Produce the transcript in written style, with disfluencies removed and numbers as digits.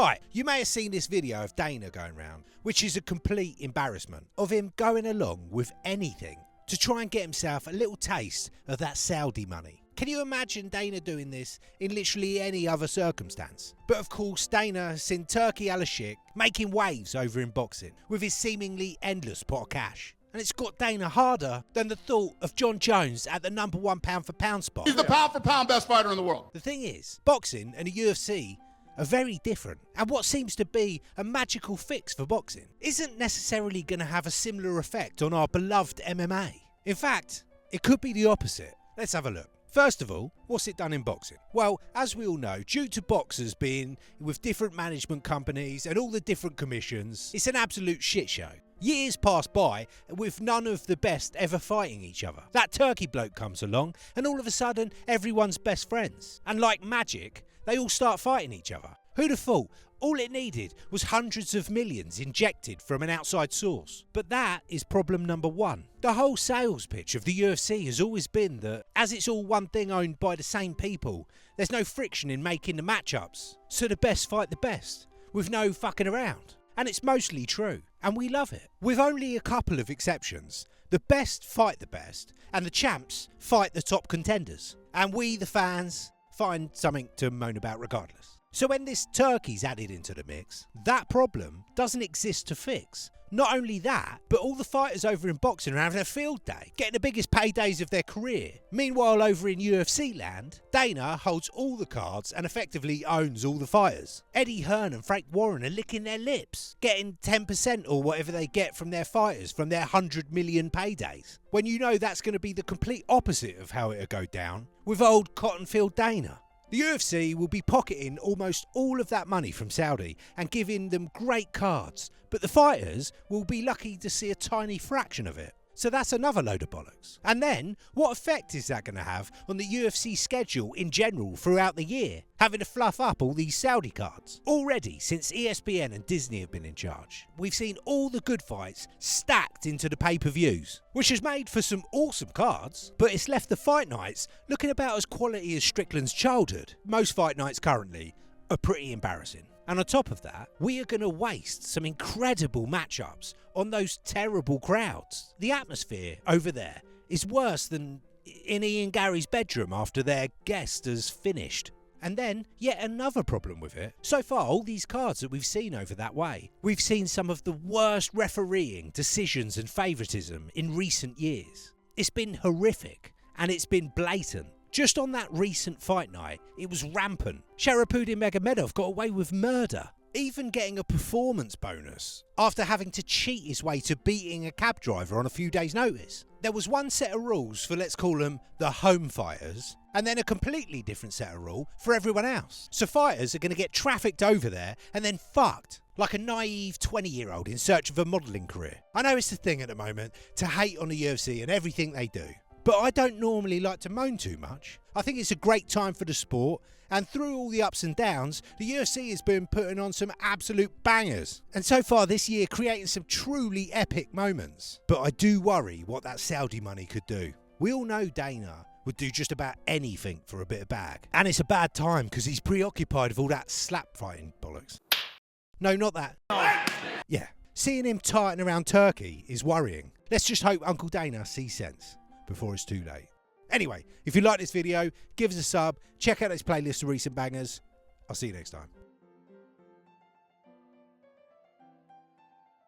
Right, you may have seen this video of Dana going round, which is a complete embarrassment of him going along with anything to try and get himself a little taste of that Saudi money. Can you imagine Dana doing this in literally any other circumstance? But of course, Dana has seen Turki Alalshikh making waves over in boxing with his seemingly endless pot of cash. And it's got Dana harder than the thought of John Jones at the #1 pound for pound spot. He's the pound for pound best fighter in the world. The thing is, boxing and the UFC are very different, and what seems to be a magical fix for boxing isn't necessarily going to have a similar effect on our beloved MMA. In fact, it could be the opposite. Let's have a look. First of all, what's it done in boxing? Well, as we all know, due to boxers being with different management companies and all the different commissions, it's an absolute shit show. Years pass by with none of the best ever fighting each other. That Turkey bloke comes along and all of a sudden everyone's best friends. And like magic, they all start fighting each other. Who'd have thought? All it needed was hundreds of millions injected from an outside source. But that is problem number one. The whole sales pitch of the UFC has always been that as it's all one thing owned by the same people, there's no friction in making the matchups. So the best fight the best, with no fucking around. And it's mostly true, and we love it. With only a couple of exceptions, the best fight the best, and the champs fight the top contenders. And we, the fans, find something to moan about regardless. So when this Turkey's added into the mix, that problem doesn't exist to fix. Not only that, but all the fighters over in boxing are having a field day, getting the biggest paydays of their career. Meanwhile, over in UFC land, Dana holds all the cards and effectively owns all the fighters. Eddie Hearn and Frank Warren are licking their lips, getting 10% or whatever they get from their fighters from their 100 million paydays. When you know that's going to be the complete opposite of how it'll go down with old Cottonfield Dana. The UFC will be pocketing almost all of that money from Saudi and giving them great cards, but the fighters will be lucky to see a tiny fraction of it. So that's another load of bollocks. And then, what effect is that going to have on the UFC schedule in general throughout the year, having to fluff up all these Saudi cards? Already, since ESPN and Disney have been in charge, we've seen all the good fights stacked into the pay-per-views, which has made for some awesome cards, but it's left the fight nights looking about as quality as Strickland's childhood. Most fight nights currently are pretty embarrassing. And on top of that, we are going to waste some incredible matchups on those terrible crowds. The atmosphere over there is worse than in Ian Gary's bedroom after their guest has finished. And then, yet another problem with it. So far, all these cards that we've seen over that way, we've seen some of the worst refereeing, decisions and favouritism in recent years. It's been horrific, and it's been blatant. Just on that recent fight night, it was rampant. Sharapudin Magomedov got away with murder, even getting a performance bonus after having to cheat his way to beating a cab driver on a few days' notice. There was one set of rules for, let's call them, the home fighters, and then a completely different set of rules for everyone else. So fighters are going to get trafficked over there and then fucked, like a naive 20-year-old in search of a modelling career. I know it's the thing at the moment to hate on the UFC and everything they do. But I don't normally like to moan too much. I think it's a great time for the sport, and through all the ups and downs, the UFC has been putting on some absolute bangers. And so far this year, creating some truly epic moments. But I do worry what that Saudi money could do. We all know Dana would do just about anything for a bit of bag. And it's a bad time because he's preoccupied with all that slap fighting bollocks. No, not that. Yeah, seeing him tighten around Turkey is worrying. Let's just hope Uncle Dana sees sense before it's too late. Anyway, if you like this video, give us a sub, check out this playlist of recent bangers. I'll see you next time.